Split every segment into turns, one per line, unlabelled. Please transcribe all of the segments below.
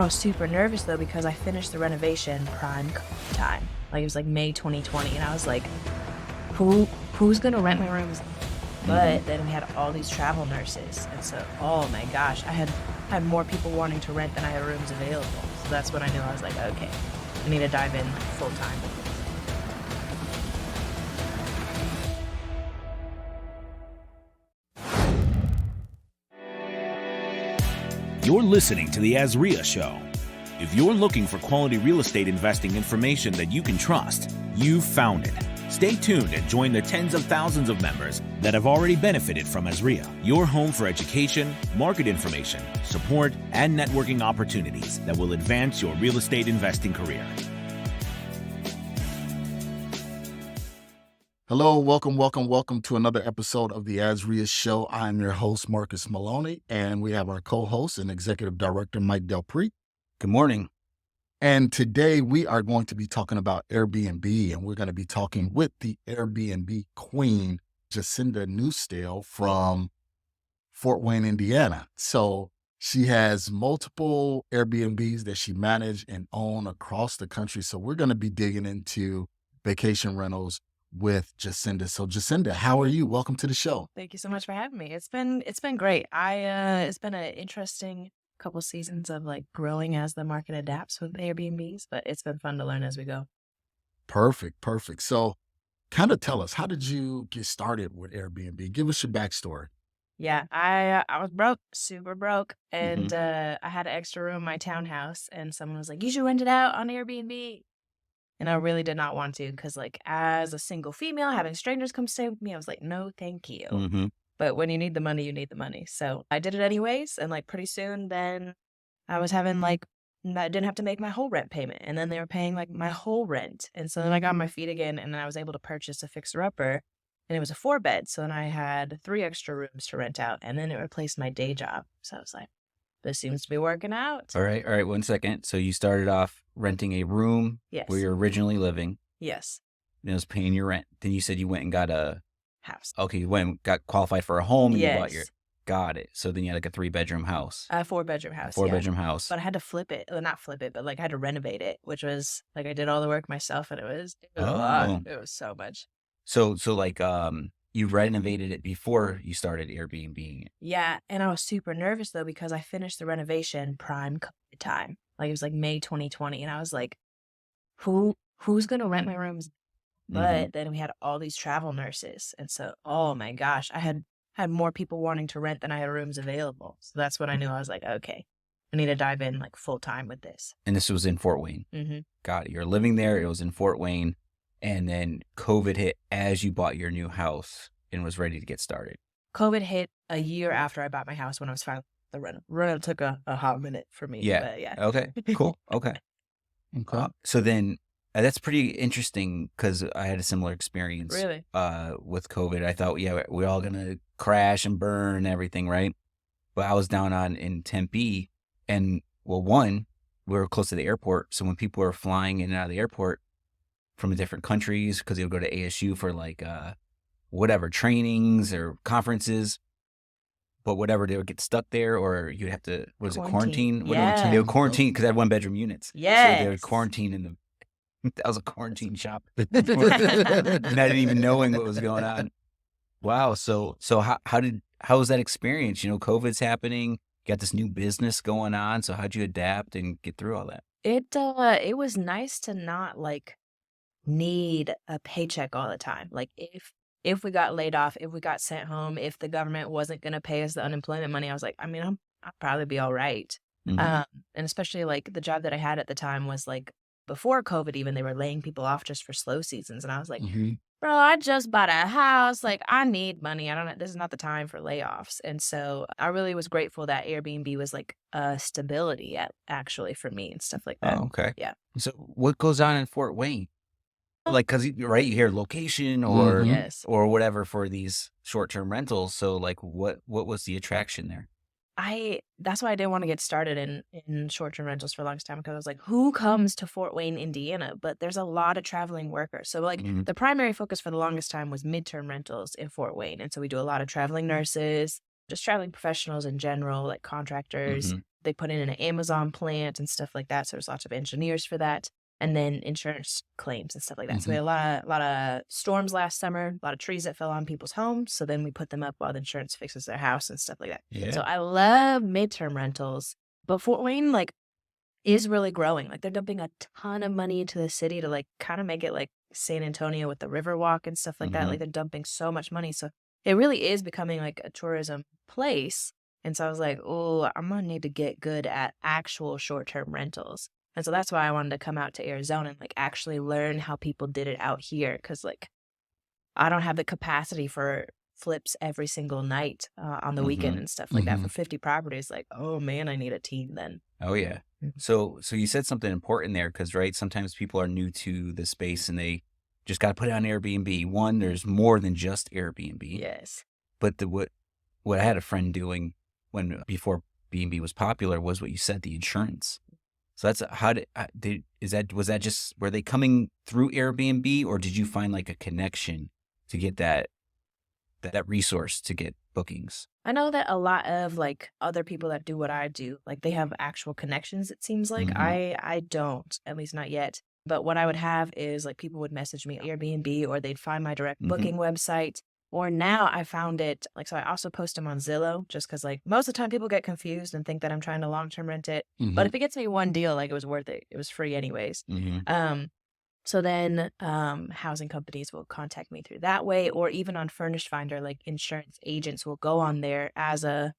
I was super nervous though because I finished the renovation prime time. Like it was like May 2020, and I was like, who's gonna rent my rooms? But then we had all these travel nurses, and so oh my gosh, I had more people wanting to rent than I had rooms available. So that's when I knew I was like, okay, I need to dive in like full time.
You're listening to the AZREIA Show. If you're looking for quality real estate investing information that you can trust, you've found it. Stay tuned and join the tens of thousands of members that have already benefited from AZREIA, your home for education, market information, support, and networking opportunities that will advance your real estate investing career.
Hello, welcome to another episode of the AZREIA Show. I'm your host, Marcus Maloney, and we have our co-host and executive director, Mike Delpreet.
Good morning.
And today we are going to be talking about Airbnb, and we're going to be talking with the Airbnb Queen, Jacinda Neustel from Fort Wayne, Indiana. So she has multiple Airbnbs that she manages and owns across the country. So we're going to be digging into vacation rentals with Jacinda. So Jacinda, how are you? Welcome to the show.
Thank you so much for having me. It's been great. It's been an interesting couple seasons of like growing as the market adapts with Airbnbs, but it's been fun to learn as we go.
Perfect. So kind of tell us, how did you get started with Airbnb? Give us your backstory.
Yeah, I was broke, super broke, and I had an extra room in my townhouse, and someone was like, "You should rent it out on Airbnb." And I really did not want to because, like, as a single female, having strangers come stay with me, I was like, no, thank you. But when you need the money, you need the money. So I did it anyways. And, like, pretty soon then I was having, like, I didn't have to make my whole rent payment. And then they were paying, like, my whole rent. And so then I got on my feet again, and then I was able to purchase a fixer-upper. And it was a 4-bed. So then I had 3 extra rooms to rent out. And then it replaced my day job. So I was like, this seems to be working out.
All right. 1 second. So you started off renting a room
Yes.
where you're originally living.
Yes.
And it was paying your rent. Then you said you went and got a
House.
Okay, you went and got qualified for a home and you bought
Yes.
got it. So then you had like a 3-bedroom house.
A 4-bedroom house.
Four
yeah.
bedroom house.
But I had to flip it. Well, not flip it, but like I had to renovate it, which was like I did all the work myself, and it was a lot. It was so much.
So like you renovated it before you started Airbnb.
Yeah, and I was super nervous though because I finished the renovation prime COVID time. Like it was like May 2020, and I was like, who's gonna rent my rooms? But then we had all these travel nurses, and so oh my gosh, I had more people wanting to rent than I had rooms available. So that's when I knew I was like, okay, I need to dive in like full time with this.
And this was in Fort Wayne. Got it. You're living there. It was in Fort Wayne. And then COVID hit as you bought your new house and was ready to get started.
COVID hit a year after I bought my house when I was finally the rental. Rental took a hot minute for me.
Yeah.
But yeah.
Okay. Cool. Okay. So then that's pretty interesting because I had a similar experience.
Really?
With COVID. I thought, yeah, we're all going to crash and burn and everything, right? But I was down in Tempe, and well, one, we were close to the airport. So when people were flying in and out of the airport from different countries, because they would go to ASU for like whatever trainings or conferences, but whatever, they would get stuck there, or you'd have to quarantine?
Yeah.
They would quarantine because they had 1-bedroom units.
Yes.
So they would quarantine in the that was a quarantine shop. Not even knowing what was going on. Wow. So how was that experience? You know, COVID's happening. You got this new business going on. So how'd you adapt and get through all that?
It was nice to not like need a paycheck all the time. Like if we got laid off, if we got sent home, if the government wasn't going to pay us the unemployment money, I was like, I mean, I'll probably be all right. And especially like the job that I had at the time was like before COVID, even they were laying people off just for slow seasons. And I was like, bro, I just bought a house. Like I need money. This is not the time for layoffs. And so I really was grateful that Airbnb was like a stability actually for me and stuff like that.
Oh, okay.
Yeah.
So what goes on in Fort Wayne? Like, cause right, you hear location or
Yes.
or whatever for these short-term rentals. So like what was the attraction there?
That's why I didn't want to get started in short-term rentals for the longest time, because I was like, who comes to Fort Wayne, Indiana? But there's a lot of traveling workers. So like the primary focus for the longest time was midterm rentals in Fort Wayne. And so we do a lot of traveling nurses, just traveling professionals in general, like contractors. They put in an Amazon plant and stuff like that. So there's lots of engineers for that. And then insurance claims and stuff like that. So we had a lot of storms last summer, a lot of trees that fell on people's homes. So then we put them up while the insurance fixes their house and stuff like that.
Yeah.
So I love midterm rentals, but Fort Wayne like is really growing. Like they're dumping a ton of money into the city to like kind of make it like San Antonio with the Riverwalk and stuff like that. Like they're dumping so much money. So it really is becoming like a tourism place. And so I was like, oh, I'm going to need to get good at actual short-term rentals. And so that's why I wanted to come out to Arizona and like actually learn how people did it out here. Cause like I don't have the capacity for flips every single night on the weekend and stuff like that for 50 properties. Like, oh man, I need a team then.
Oh yeah. So you said something important there because, right, sometimes people are new to the space and they just got to put it on Airbnb. One, there's more than just Airbnb.
Yes.
But what I had a friend doing before B&B was popular was what you said, the insurance. So that's was that just, were they coming through Airbnb or did you find like a connection to get that resource to get bookings?
I know that a lot of like other people that do what I do, like they have actual connections, it seems like. I don't, at least not yet. But what I would have is like people would message me Airbnb or they'd find my direct booking website. Or now I found it, like, so I also post them on Zillow just because like most of the time people get confused and think that I'm trying to long-term rent it. But if it gets me one deal, like it was worth it. It was free anyways. So then housing companies will contact me through that way, or even on Furnished Finder, like insurance agents will go on there as a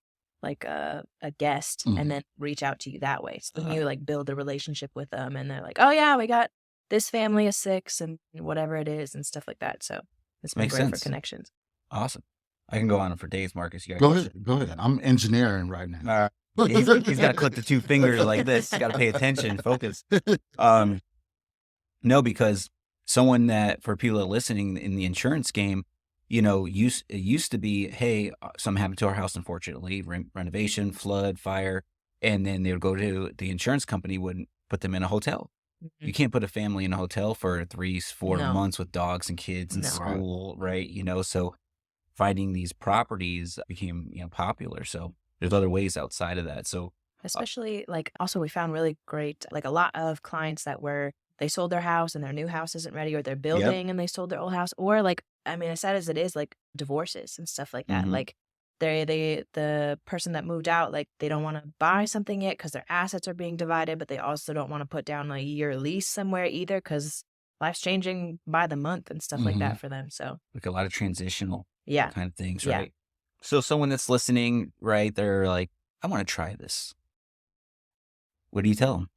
guest and then reach out to you that way. So then you like build a relationship with them and they're like, oh yeah, we got this family of 6 and whatever it is and stuff like that. So it's been great for connections.
Awesome. I can go on for days, Marcus. You
Go ahead. I'm engineering right now.
He's got to click the 2 fingers like this. He's got to pay attention, focus. No, because someone that, for people that are listening in the insurance game, you know, it used to be, hey, something happened to our house, unfortunately, renovation, flood, fire, and then they would go to the insurance company, would put them in a hotel. You can't put a family in a hotel for 3-4 months with dogs and kids and school, right? You know, so finding these properties became, popular. So there's other ways outside of that. So
especially like also we found really great, like a lot of clients that they sold their house and their new house isn't ready, or they're building and they sold their old house, or like, I mean, as sad as it is, like divorces and stuff like that. Like the person that moved out, like they don't want to buy something yet because their assets are being divided, but they also don't want to put down a year lease somewhere either because life's changing by the month and stuff like that for them. So
like a lot of transitional kind of things,
Yeah.
right? So someone that's listening, right, they're like, I want to try this. What do you tell them?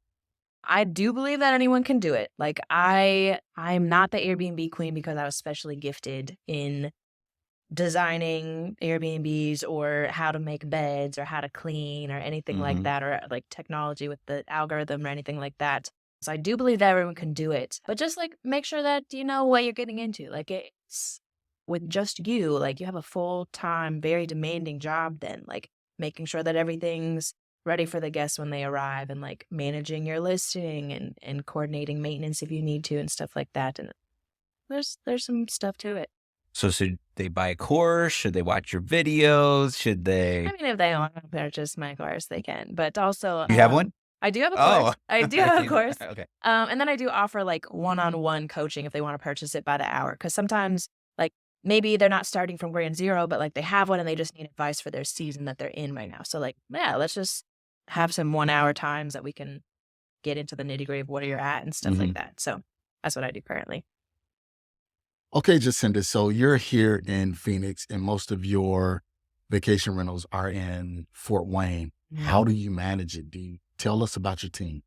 I do believe that anyone can do it. Like I'm not the Airbnb queen because I was specially gifted in designing Airbnbs or how to make beds or how to clean or anything like that, or like technology with the algorithm or anything like that. So I do believe that everyone can do it, but just like make sure that you know what you're getting into. Like it's with just you, like you have a full-time, very demanding job then, like making sure that everything's ready for the guests when they arrive and like managing your listing and coordinating maintenance if you need to and stuff like that. And there's some stuff to it.
So should they buy a course? Should they watch your videos? Should they?
I mean, if they want to purchase my course, they can. But also,
You have one?
I do have a course. I do have a course.
Okay.
And then I do offer like one-on-one coaching if they want to purchase it by the hour. Because sometimes, like maybe they're not starting from ground zero, but like they have one and they just need advice for their season that they're in right now. So like, yeah, let's just have some 1-hour times that we can get into the nitty-gritty of where you're at and stuff like that. So that's what I do currently.
Okay, Jacinda, so you're here in Phoenix and most of your vacation rentals are in Fort Wayne. How do you manage it? Do you tell us about your team?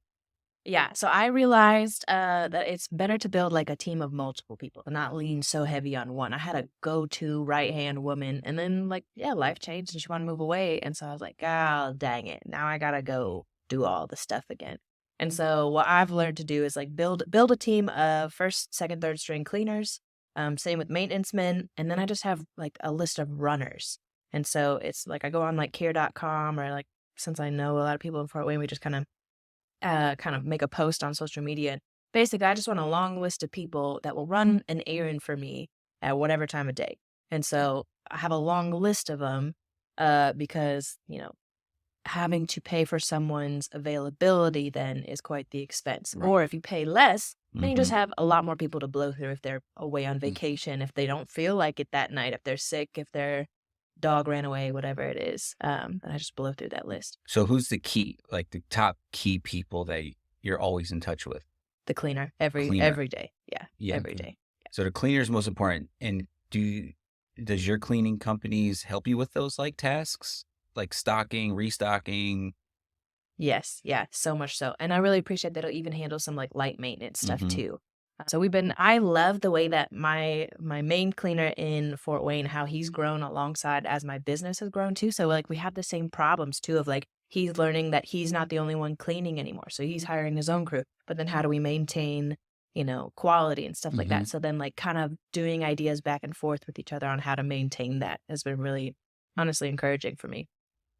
Yeah, so I realized that it's better to build like a team of multiple people and not lean so heavy on one. I had a go-to right-hand woman and then like, yeah, life changed and she wanted to move away. And so I was like, oh, dang it. Now I got to go do all the stuff again. And so what I've learned to do is like build a team of first, second, third string cleaners. Same with maintenance men. And then I just have like a list of runners. And so it's like I go on like care.com or like, since I know a lot of people in Fort Wayne, we just kind of make a post on social media. Basically, I just want a long list of people that will run an errand for me at whatever time of day. And so I have a long list of them. because, having to pay for someone's availability then is quite the expense.
Right.
Or if you pay less, then you just
Mhm.
have a lot more people to blow through if they're away on vacation, if they don't feel like it that night, if they're sick, if their dog ran away, whatever it is. And I just blow through that list.
So who's the key, like the top key people that you're always in touch with?
The cleaner every
Cleaner.
day. Yeah,
Yeah.
every day.
So the cleaner is most important. And does your cleaning companies help you with those like tasks, like stocking, restocking?
Yes, yeah, so much so. And I really appreciate that it'll even handle some like light maintenance stuff
Mhm.
too. So I love the way that my main cleaner in Fort Wayne, how he's grown alongside as my business has grown too. So like we have the same problems too of like he's learning that he's not the only one cleaning anymore. So he's hiring his own crew. But then how do we maintain, quality and stuff like that?
Mhm.
So then like kind of doing ideas back and forth with each other on how to maintain that has been really honestly encouraging for me.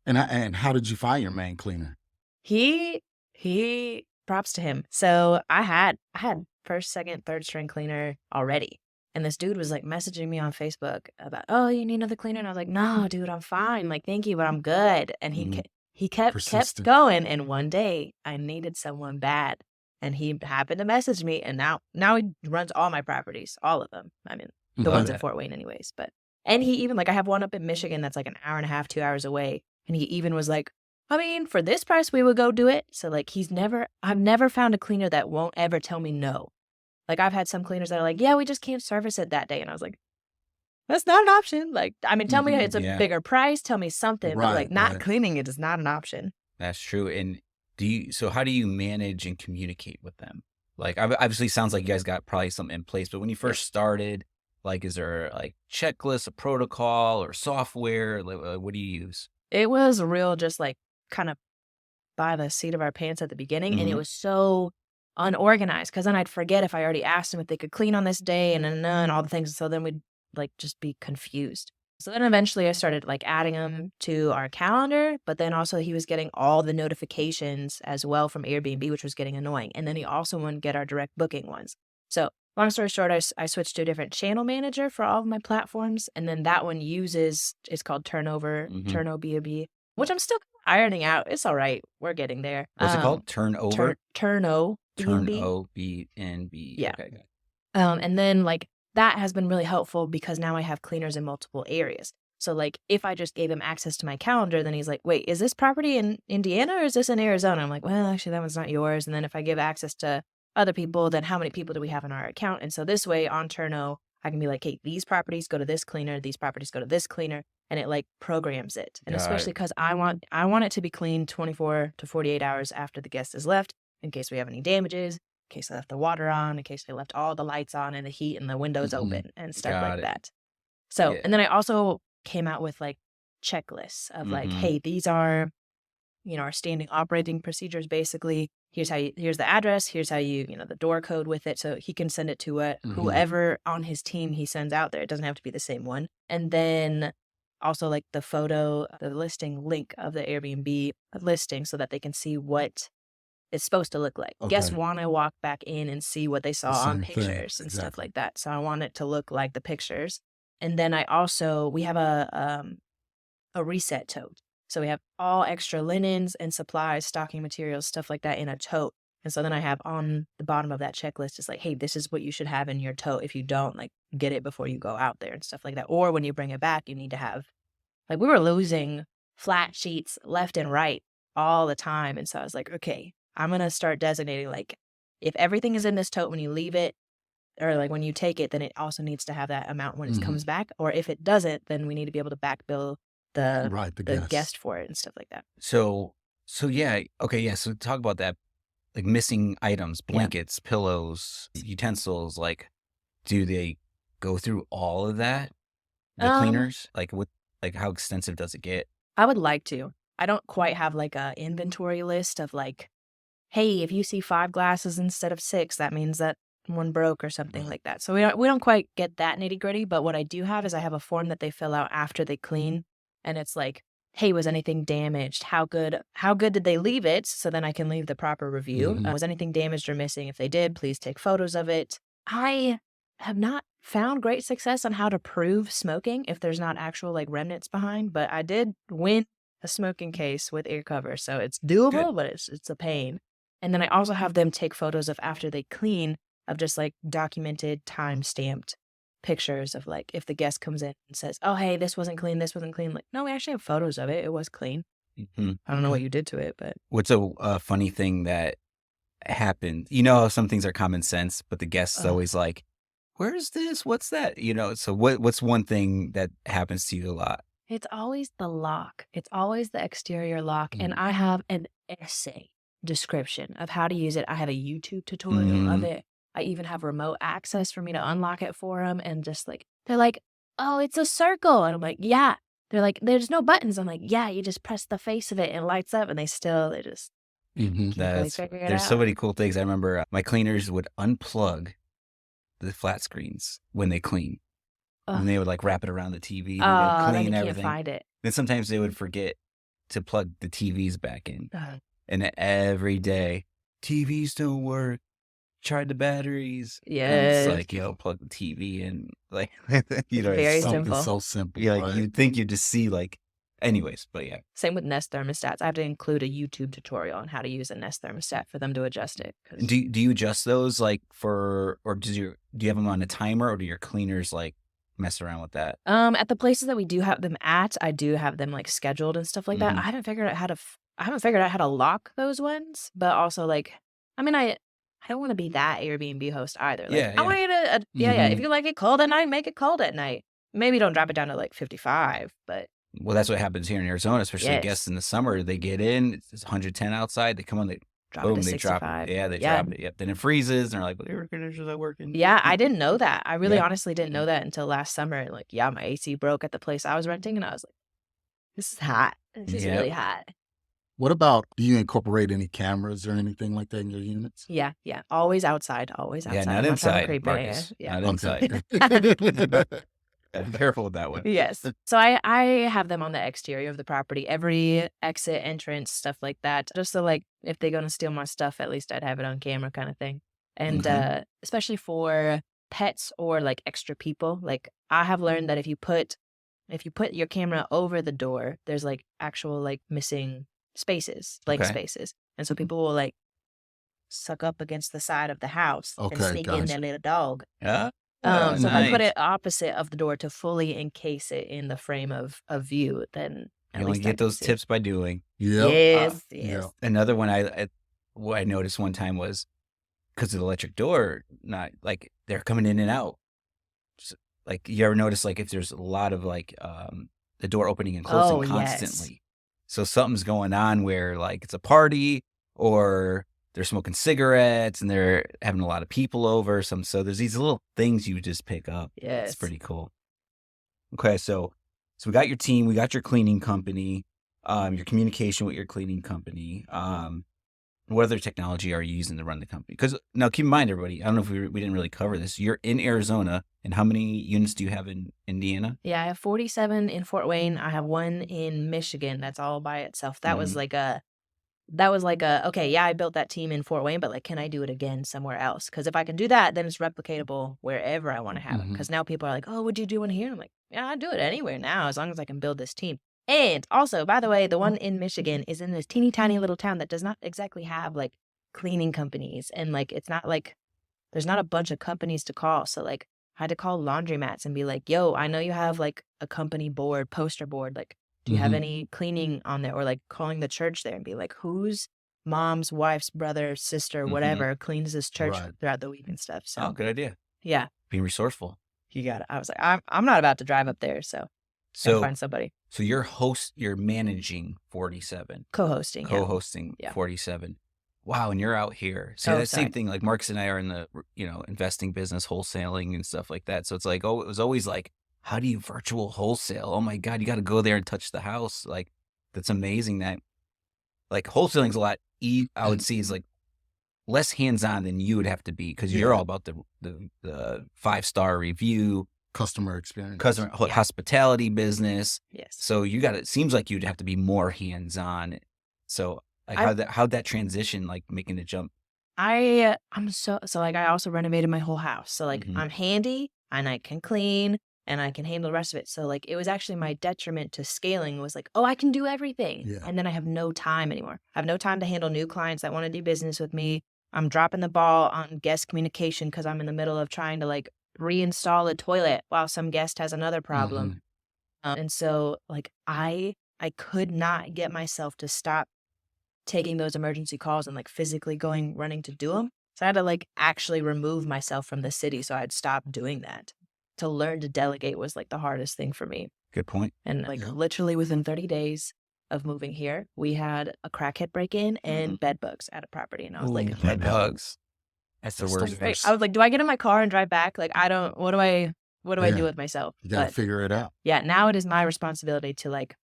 And how did you find your main cleaner?
He props to him. So I had first, second, third string cleaner already. And this dude was like messaging me on Facebook about, "Oh, you need another cleaner?" And I was like, "No, dude, I'm fine. Like, thank you, but I'm good." And
Mhm.
he kept
Persistent.
going. And one day I needed someone bad. And he happened to message me. And now he runs all my properties, all of them. I mean, the
Love
ones in
that.
Fort Wayne anyways. And he even like I have one up in Michigan that's like an hour and a half, 2 hours away. And he even was like, I mean, for this price, we would go do it. So like I've never found a cleaner that won't ever tell me no. Like I've had some cleaners that are like, yeah, we just can't service it that day. And I was like, that's not an option. Like, I mean, tell me
Mhm.
it's a
Yeah,
bigger price, tell me something, but like
Right,
not
right.
cleaning it is not an option.
that's true. And so how do you manage and communicate with them? Like, obviously sounds like you guys got probably something in place, but when you
Yeah.
first started, like, is there like checklist, a protocol or software? Like, what do you use?
It was real just like kind of by the seat of our pants at the beginning. And it
Mhm.
was so unorganized because then I'd forget if I already asked them if they could clean on this day and all the things. So then we'd like just be confused. So then eventually I started like adding him to our calendar, but then also he was getting all the notifications as well from Airbnb, which was getting annoying. And then he also wouldn't get our direct booking ones. So long story short, I switched to a different channel manager for all of my platforms. And then that one it's called
Mhm.
Turno, which I'm still ironing out. It's all right. We're getting there.
What's it called? Turnover?
Turno,
Turn
B&B.
O B N B.
Yeah.
Okay. Got it.
And then like that has been really helpful because now I have cleaners in multiple areas. So like if I just gave him access to my calendar, then he's like, wait, is this property in Indiana or is this in Arizona? I'm like, well, actually that one's not yours. And then if I give access to other people, then how many people do we have in our account? And so this way on Turno, I can be like, hey, these properties go to this cleaner, these properties go to this cleaner, and it like programs it. And
Got
especially
it.
because I want it to be clean 24 to 48 hours after the guest has left in case we have any damages, in case I left the water on, in case I left all the lights on and the heat and the windows
Mhm.
open and stuff
Got
like
it.
that. So,
Yeah.
and then I also came out with like checklists of like,
Mhm.
hey, these are, our standing operating procedures basically. Here's the address, here's how the door code with it. So he can send it to
Mhm.
whoever on his team he sends out there. It doesn't have to be the same one. And then also like the listing link of the Airbnb listing so that they can see what it's supposed to look like. Guests
Okay.
want to walk back in and see what they
The
saw on
same thing.
pictures and stuff
Exactly.
like that. So I want it to look like the pictures. And then we have a reset tote. So we have all extra linens and supplies, stocking materials, stuff like that in a tote. And so then I have on the bottom of that checklist, it's like, hey, this is what you should have in your tote. If you don't, like, get it before you go out there and stuff like that. Or when you bring it back, you need to have, like, we were losing flat sheets left and right all the time. And so I was like, okay, I'm going to start designating, like, if everything is in this tote when you leave it, or like when you take it, then it also needs to have that amount when it
Mhm.
comes back. Or if it doesn't, then we need to be able to back bill the
Right, the
the
guests.
guest for it and stuff like that.
So yeah. Okay. Yeah. So talk about that. Like missing items,
Yeah.
blankets, pillows, utensils. Like, do they go through all of that? The
Um,
cleaners? Like, how extensive does it get?
I would like to. I don't quite have like a inventory list of like, hey, if you see 5 glasses instead of 6, that means that one broke or something
Right.
like that. So we don't quite get that nitty-gritty, but what I do have is I have a form that they fill out after they clean, and it's like, "Hey, was anything damaged? How good did they leave it?" So then I can leave the proper review.
Mhm.
Was anything damaged or missing? If they did, please take photos of it. I have not found great success on how to prove smoking if there's not actual like remnants behind, but I did win a smoking case with ear cover, so it's doable,
Good.
but it's a pain. And then I also have them take photos of after they clean, of just like documented, time-stamped pictures of like if the guest comes in and says, "Oh, hey, this wasn't clean, like, no, we actually have photos of it. It was clean.
Mm-hmm.
I don't know what you did to it, but
What's a funny thing that happened? You know how some things are common sense, but the guest's
Ugh.
always like, "Where's this? What's that?" You know. So what's one thing that happens to you a lot?
it's always the lock. It's always the exterior lock, and I have an essay description of how to use it. I have a YouTube tutorial of it. I even have remote access for me to unlock it for them, and just like they're like, "Oh, it's a circle," and I'm like, "Yeah." They're like, "There's no buttons." I'm like, "Yeah, you just press the face of it and it lights up," and they just can't quite figure it
There's
out.
so many cool things. I remember my cleaners would unplug the flat screens when they clean.
Ugh.
And they would like wrap it around the TV
Oh,
and
then
clean
you can't
everything.
find it.
Then sometimes they would forget to plug the TVs back in.
Ugh.
And every day, TVs don't work. Tried the batteries. And
Yes.
it's like, yo, plug the TV in. Like, you know,
Very
it's
Something
simple.
so simple.
yeah, like
right?
you'd think you'd just see like, anyways, but yeah.
Same with Nest thermostats. I have to include a YouTube tutorial on how to use a Nest thermostat for them to adjust it. 'cause-
Do you adjust those like or do you have them on a timer, or do your cleaners like mess around with that?
At the places that we do have them at, I do have them like scheduled and stuff like that.
Mhm.
I haven't figured out how to lock those ones, but also like, I mean, I don't want to be that Airbnb host either. Like,
Yeah,
I want you to, yeah.
Mhm.
If you like it cold at night, make it cold at night. Maybe don't drop it down to like 55, but
Well, that's what happens here in Arizona, especially
Yes.
guests in the summer. They get in, it's 110 outside. They come on, they
drop
boom,
it to
they drop
65.
it. Yeah, they
Yeah.
drop it. Yep. Then it freezes, and they're like, "Well, the air conditioner's not working."
Yeah, I didn't know that. I really
Yeah.
honestly didn't know that until last summer. Like, yeah, my AC broke at the place I was renting, and I was like, this is hot. This is
Yep.
really hot.
What about, do you incorporate any cameras or anything like that in your units?
Yeah. Always outside. Always outside.
Yeah, not
I'm trying to
inside,
creep in.
Marcus.
Yeah.
Not inside. Be careful with that one.
Yes. So I have them on the exterior of the property, every exit, entrance, stuff like that. Just so like if they're gonna steal my stuff, at least I'd have it on camera kind of thing. And
Okay.
especially for pets or like extra people, like I have learned that if you put your camera over the door, there's like actual like missing spaces, blank
Okay.
spaces. And so people will like suck up against the side of the house and
Okay,
sneak in
gotcha.
their little dog.
Yeah.
So if I put
Nice.
it opposite of the door to fully encase it in the frame of view, then at
You only
least I
get
can
those
see.
tips by doing.
Yep.
Yes,
Yeah.
yes.
Another one what I noticed one time was because of the electric door, not like they're coming in and out. Like you ever notice like if there's a lot of like the door opening and closing
Oh, yes.
constantly. So something's going on where like it's a party or they're smoking cigarettes and they're having a lot of people over. So there's these little things you just pick up.
Yes.
It's pretty cool. Okay, so we got your team, we got your cleaning company, your communication with your cleaning company. What other technology are you using to run the company? Because now keep in mind, everybody, I don't know if we didn't really cover this. You're in Arizona, and how many units do you have in Indiana?
Yeah, I have 47 in Fort Wayne. I have one in Michigan. That's all by itself. That was like a okay, yeah, I built that team in Fort Wayne, but like, can I do it again somewhere else? Because if I can do that, then it's replicatable wherever I want to have it.
Mhm.
Because now people are like, oh, would you do one here? I'm like, yeah, I do it anywhere now as long as I can build this team. And also, by the way, the one in Michigan is in this teeny tiny little town that does not exactly have like cleaning companies. And like, it's not like there's not a bunch of companies to call. So like, I had to call laundromats and be like, yo, I know you have like a company board, poster board. Like, do you have
Mhm.
any cleaning on there? Or like calling the church there and be like, whose mom's, wife's, brother, sister,
Mhm.
whatever cleans this church
Right.
throughout the week and stuff. So
Oh, good idea.
yeah,
Being resourceful.
you got it. I was like, I'm not about to drive up there. So gotta
So
find somebody.
you're managing 47,
Co-hosting. Yeah.
co-hosting
Yeah.
47. Wow, and you're out here. See,
Oh,
that same
sorry.
thing, like Marcus and I are in the, investing business, wholesaling and stuff like that. So it's like, oh, it was always like, how do you virtual wholesale? Oh my God, you got to go there and touch the house. Like, that's amazing that, like, wholesaling's a lot, I would see is like less hands-on than you would have to be because you're
Yeah.
all about the 5-star review,
Customer experience.
customer
Yeah.
hospitality business.
Yes.
So it seems like you'd have to be more hands-on. So like
I-
how'd that transition, like making the jump?
I'm so like, I also renovated my whole house. So, like,
Mhm.
I'm handy and I can clean and I can handle the rest of it. So, like, it was actually my detriment to scaling was like, oh, I can do everything.
Yeah.
And then I have no time anymore. I have no time to handle new clients that want to do business with me. I'm dropping the ball on guest communication because I'm in the middle of trying to like reinstall a toilet while some guest has another problem.
Mhm.
And so, like, I could not get myself to stop taking those emergency calls and like physically running to do them. So I had to like actually remove myself from the city so I'd stop doing that. To learn to delegate was like the hardest thing for me.
Good point.
And like
Yeah.
literally within 30 days of moving here, we had a crackhead break in and bed bugs at a property. And I was like,
Ooh,
Bed
no.
bugs. That's the
That's the
worst.
worst.
I was like, do I get in my car and drive back? Like, I don't, what do I do
Yeah.
with myself?
You got to
But
figure it out.
yeah, now it is my responsibility to like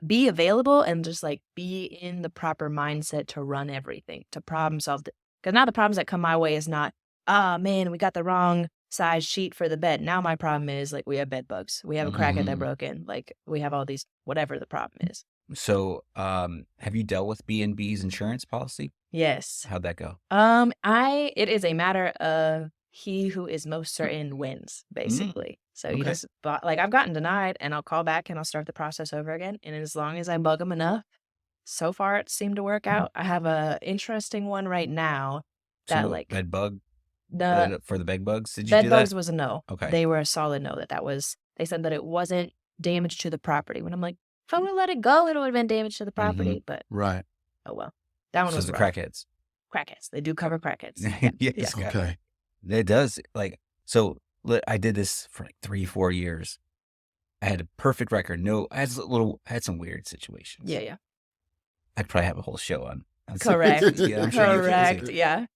be available and just like be in the proper mindset to run everything, to problem solve. Because now the problems that come my way is not, oh man, we got the wrong size sheet for the bed. Now my problem is like we have bed bugs. We have a crackhead that
Mhm.
broke in. Like we have all these, whatever the problem is.
So, have you dealt with B&B's insurance policy?
Yes.
How'd that go?
It is a matter of he who is most certain wins, basically. So you
okay.
just like I've gotten denied and I'll call back and I'll start the process over again. And as long as I bug them enough, so far it seemed to work out. I have a interesting one right now that
So
like
bed bug
the
for the bed bugs. Did you
bed
do that?
bugs was a no.
Okay.
They were a solid no. They said that it wasn't damage to the property. When I'm like, if I would have let it go, it would have been damage to the property. But
Right.
oh well, that one
So
was
the
rough.
crackheads.
Crackheads. They do cover crackheads. Yeah.
Yes,
Yeah.
Okay.
it does. Like, so I did this for like 3-4 years. I had a perfect record. No, I had some weird situations.
Yeah. Yeah.
I'd probably have a whole show on.
Correct.
Yeah, I'm sure you could
Correct.
too.
Yeah.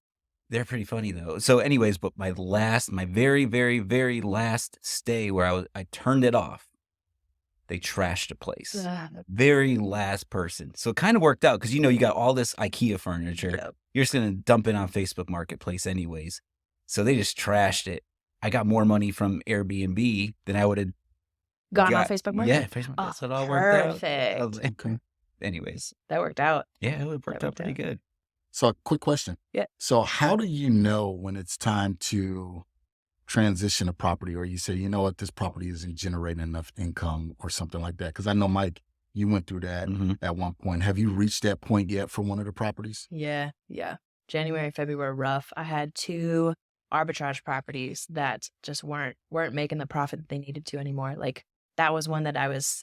They're pretty funny though. So, anyways, but my very, very, very last stay where I turned it off. They trashed the place. Very last person. So it kind of worked out because you got all this IKEA furniture.
Yep.
You're just gonna dump it on Facebook Marketplace anyways. So they just trashed it. I got more money from Airbnb than I would have
Gone on Facebook Market?
Yeah, Facebook.
Oh,
That's what all worked out.
perfect.
Okay.
Anyways,
That worked out.
yeah, it worked out pretty good.
So, quick question.
Yeah.
So, how do you know when it's time to transition a property, or you say, you know what, this property isn't generating enough income or something like that? Because I know, Mike, you went through that at one point. Have you reached that point yet for one of the properties?
Yeah. Yeah. January, February, rough. I had 2 arbitrage properties that just weren't making the profit that they needed to anymore. Like that was one that I was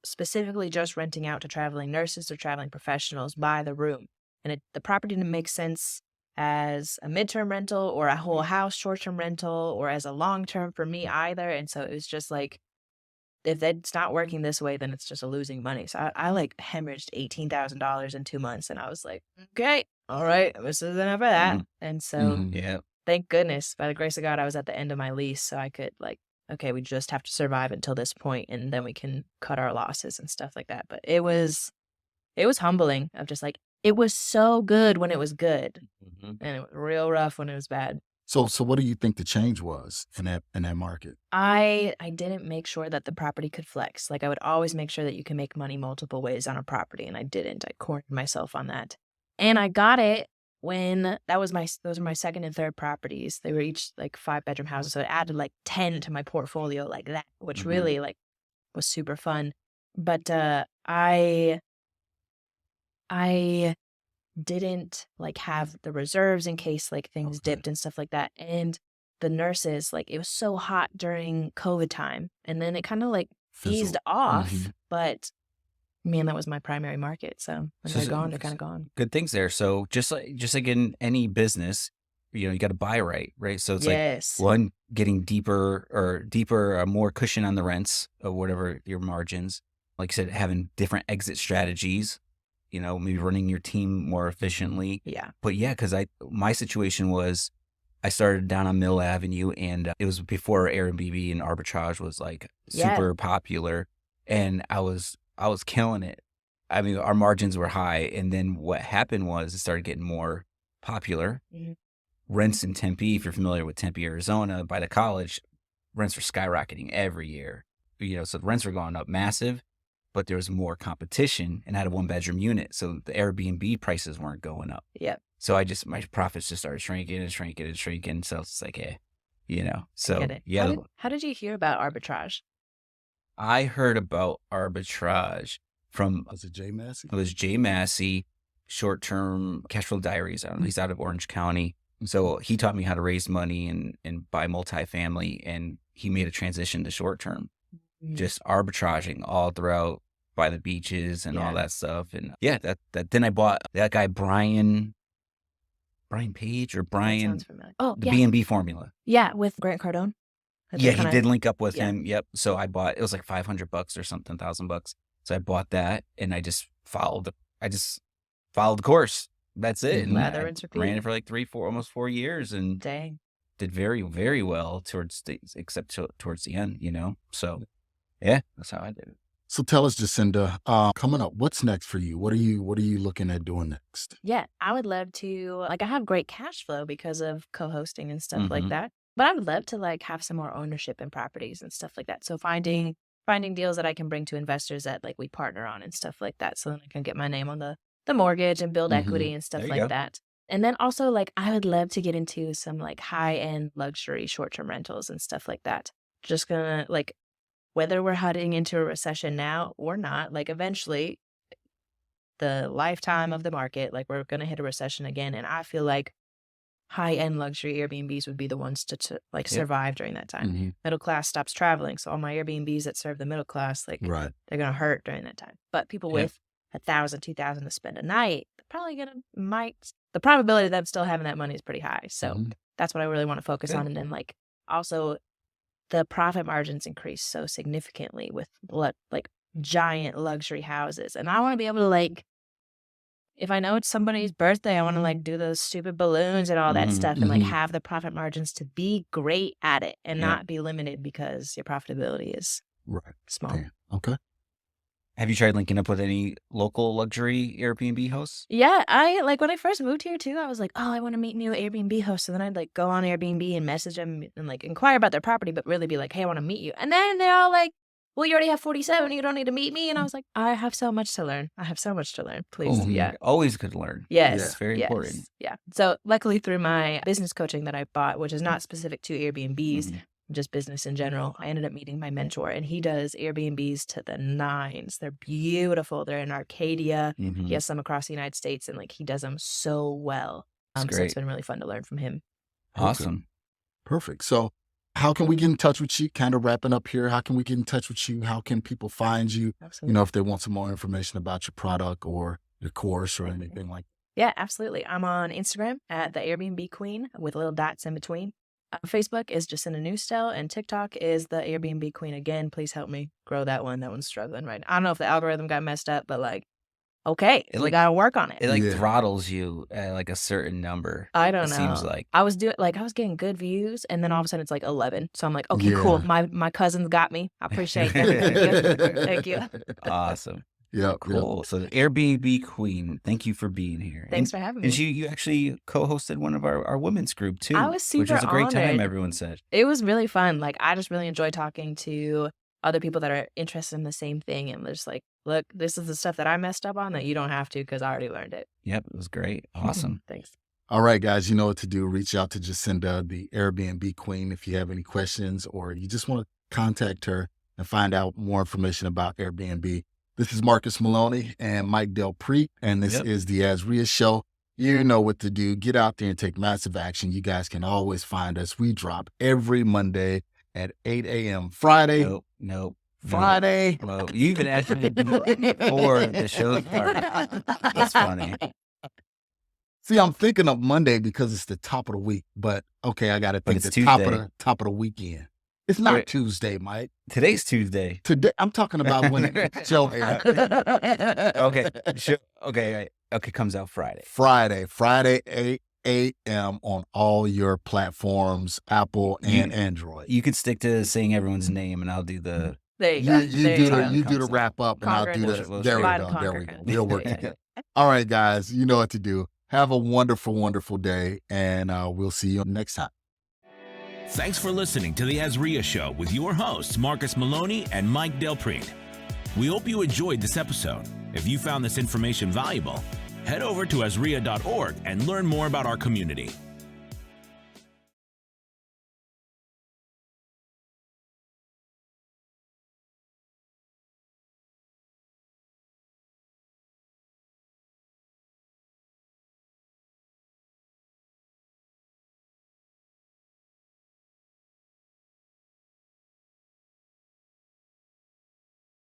specifically just renting out to traveling nurses or traveling professionals by the room. And the property didn't make sense as a midterm rental or a whole house short-term rental or as a long-term for me either. And so it was just like, if it's not working this way, then it's just a losing money. So I like hemorrhaged $18,000 in 2 months. And I was like, okay, all right, this is enough of that. And so
Yeah.
thank goodness, by the grace of God, I was at the end of my lease. So I could like, okay, we just have to survive until this point and then we can cut our losses and stuff like that. But it was humbling of just like, it was so good when it was good. And it was real rough when it was bad.
So what do you think the change was in that market?
I didn't make sure that the property could flex. Like I would always make sure that you can make money multiple ways on a property, and I didn't. I cornered myself on that. And I got it when those were my second and third properties. They were each like 5-bedroom houses, so it added like 10 to my portfolio like that, which really like was super fun. But I didn't like have the reserves in case like things dipped and stuff like that. And the nurses, like it was so hot during COVID time, and then it kind of like eased off. But man, that was my primary market. So when they're gone, they're kind of gone.
Good things there. So just like in any business, you got to buy right? So it's like one, getting deeper, more cushion on the rents or whatever your margins. Like I said, having different exit strategies. Maybe running your team more efficiently.
Yeah.
But yeah, because my situation was, I started down on Mill Avenue, and it was before Airbnb and arbitrage was like super popular, and I was killing it. I mean, our margins were high, and then what happened was it started getting more popular. Rents in Tempe, if you're familiar with Tempe, Arizona, by the college, rents were skyrocketing every year. So the rents were going up massive. But there was more competition, and I had a 1-bedroom unit. So the Airbnb prices weren't going up.
Yep.
So my profits just started shrinking and shrinking and shrinking. So it's like, so
Get it.
yeah,
How did you hear about arbitrage?
I heard about arbitrage from,
Was it Jay Massey?
it was Jay Massey, Short-Term Cash Flow Diaries. I don't know, he's out of Orange County. So he taught me how to raise money and buy multifamily, and he made a transition to short-term, just arbitraging all throughout by the beaches and all that stuff. And then I bought that guy, Brian Page or
That
Brian,
sounds familiar. Oh,
the
yeah.
B&B formula.
Yeah, with Grant Cardone.
Yeah, he did link up with
yeah.
him. Yep. So I bought, it was like $500 or something, $1,000. So I bought that, and I just followed the course. That's it. And
Lather,
I
rinse, repeat.
ran it for like almost 4 years, and
Dang.
did very, very well towards the end, So yeah, that's how I did it.
So tell us, Jacinda, coming up, what's next for you? What are you looking at doing next?
Yeah, I would love to, I have great cash flow because of co-hosting and stuff like
Mhm.
that. But I would love to have some more ownership in properties and stuff like that. So finding deals that I can bring to investors that we partner on and stuff like that. So then I can get my name on the mortgage and build equity and stuff
There you
like
go.
that. And then also I would love to get into some high-end luxury short-term rentals and stuff like that. Just gonna whether we're heading into a recession now or not, eventually the lifetime of the market, we're going to hit a recession again. And I feel like high-end luxury Airbnbs would be the ones to survive during that time.
Mhm.
Middle class stops traveling. So all my Airbnbs that serve the middle class,
Right.
they're going to hurt during that time. But people
Yeah.
with $1,000, $2,000 to spend a night, they're probably the probability of them still having that money is pretty high. So
Mhm.
that's what I really want to focus
Yeah.
on. And then also the profit margins increase so significantly with giant luxury houses. And I want to be able to if I know it's somebody's birthday, I want to do those stupid balloons and all that
Mhm,
stuff and
mhm.
have the profit margins to be great at it and
Yeah.
not be limited because your profitability is
Right.
small.
Damn. Okay.
Have you tried linking up with any local luxury Airbnb hosts?
Yeah, I when I first moved here too, I was like, oh, I want to meet new Airbnb hosts. So then I'd go on Airbnb and message them and inquire about their property, but really be like, hey, I want to meet you. And then they're all like, well, you already have 47. You don't need to meet me. And I was like, I have so much to learn. I have so much to learn. Please.
Cool.
Yeah.
Always could learn.
Yes.
It's very important.
Yeah. So luckily through my business coaching that I bought, which is not specific to Airbnbs,
Mhm.
just business in general, I ended up meeting my mentor and he does Airbnbs to the nines. They're beautiful. They're in Arcadia.
Mhm.
He has some across the United States and he does them so well.
That's
So it's
great.
been really fun to learn from him.
Awesome.
Perfect. So how can we get in touch with you? Kind of wrapping up here. How can we get in touch with you? How can people find you?
Absolutely.
If they want some more information about your product or your course or anything like that.
Yeah, absolutely. I'm on Instagram at the Airbnb Queen with little dots in between. Facebook is Jacinda Neustel and TikTok is the Airbnb Queen. Again, please help me grow that one. That one's struggling right now. I don't know if the algorithm got messed up, but okay, we got to work on it.
It
Yeah.
throttles you at a certain number.
I don't
It
know.
seems like.
I was getting good views and then all of a sudden it's 11. So I'm like, okay,
Yeah.
cool. My cousins got me. I appreciate that. Thank you.
Awesome.
Yeah.
Cool. So the Airbnb Queen, thank you for being here.
Thanks for having me.
And you actually co-hosted one of our women's group too.
I was
which was a
super
great time,
honored.
everyone said.
It was really fun. I just really enjoy talking to other people that are interested in the same thing. And they're just look, this is the stuff that I messed up on that you don't have to because I already learned it.
Yep, it was great. Awesome.
Thanks.
All right, guys, you know what to do. Reach out to Jacinda, the Airbnb Queen, if you have any questions or you just want to contact her and find out more information about Airbnb. This is Marcus Maloney and Mike Del Prete, and this is the AZREIA Show. You know what to do. Get out there and take massive action. You guys can always find us. We drop every Monday at 8 a.m. Friday.
Nope.
Friday.
Well, you even asked me before the show started. That's funny.
See, I'm thinking of Monday because it's the top of the week, but okay, I got to think
it's
the top
Tuesday.
of the weekend. It's not
Wait.
Tuesday, Mike.
Today's Tuesday.
Today, I'm talking about when the show airs.
Okay. Sure. Okay. Comes out Friday.
Friday, 8 a.m. on all your platforms, Apple and Android.
You could stick to saying everyone's name, and I'll do the.
There you go.
You do the wrap up, and I'll do
Conquer
the.
and
There we
divide
go.
and
There
conquer
we go.
kind of
We'll
thing.
work
Yeah,
together. All right, guys, you know what to do. Have a wonderful, wonderful day, and we'll see you next time.
Thanks for listening to the AZREIA Show with your hosts, Marcus Maloney and Mike Del Prete. We hope you enjoyed this episode. If you found this information valuable, Head over to AZREIA.org and learn more about our community.